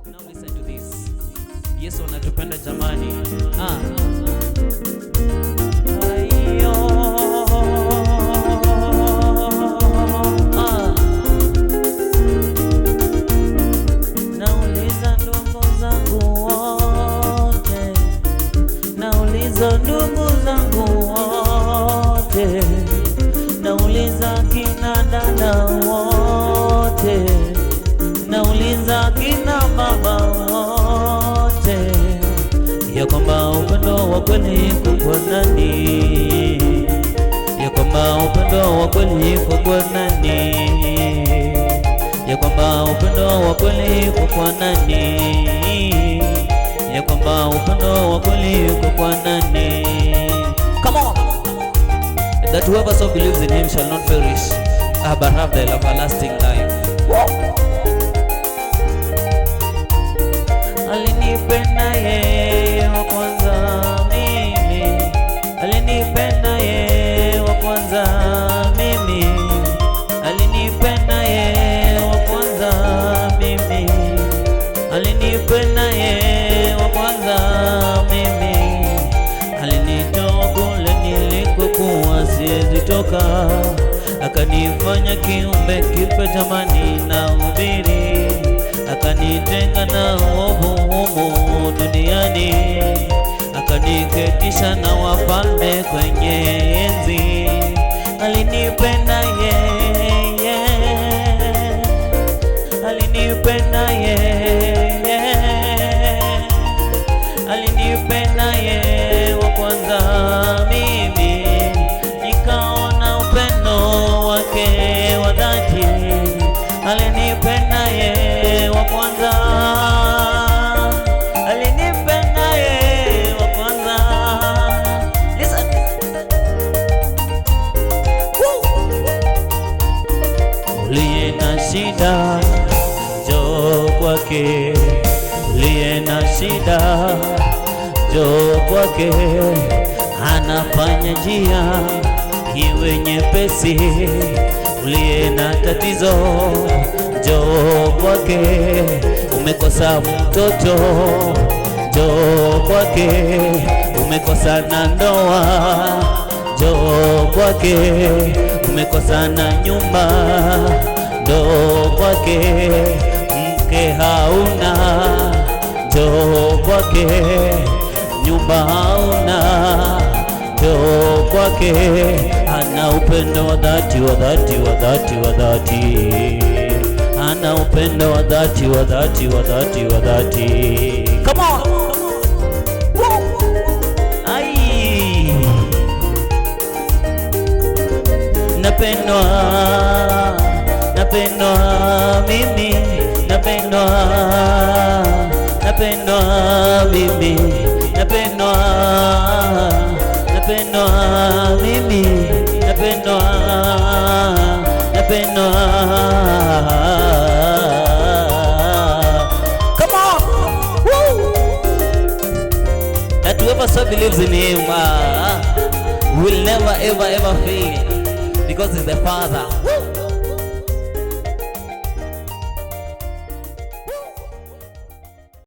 Now listen to this. Yesu anatupenda jamani. Nauliza ndugu zangu wote, nauliza ndugu zangu wote, nauliza kina dada wote, nauliza kina baba wote, ya kwamba upendo wa kweli kwa nani? Ya kwamba upendo wa kweli kwa nani? Ya kwamba upendo wa kweli kwa nani? Ya kwamba upendo wa kweli kwa nani? Come on! That whoever so believes in him shall not perish, but have the everlasting life. Alinipenda yeye wa kwanza mimi, alinipenda yeye wa kwanza mimi, alinipenda yeye wa kwanza mimi, alinipenda yeye wa kwanza mimi, alinitoa kule nilikokuwa siwezi toka, akanifanya kiumbe kipya jamani na ubiri, akanitenga na uovu humu duniani, akaniketisha na wafalme kwenye enzi. Alinipenda yeye, alinipenda yeye, alinipenda yeye wa kwanza mimi, nikaona upendo wake wa dhati. Alinipenda yeye wa kwanza, alinipenda yeye wa kwanza. Listen. Uliye na shida njoo kwake, uliye na shida njoo kwake, anafanya njia iwe nyepesi. Uliye na tatizo njoo kwake, umekosa mtoto njoo kwake, umekosa na ndoa njoo kwake, umekosa na nyumba njoo kwake, mke hauna njoo kwake, nyumba hauna njoo kwake. Ana upendo wa dhati wa dhati wa dhati wa dhati, ana upendo wa dhati wa dhati wa dhati wa dhati. Come on! Ai, napendwa, napendwa mimi, napendwa, napendwa mimi, napendwa, napendwa mimi, napendwa, napendwa. Come on! Woo! That whoever so believes in him will never ever ever fail, because he's the Father.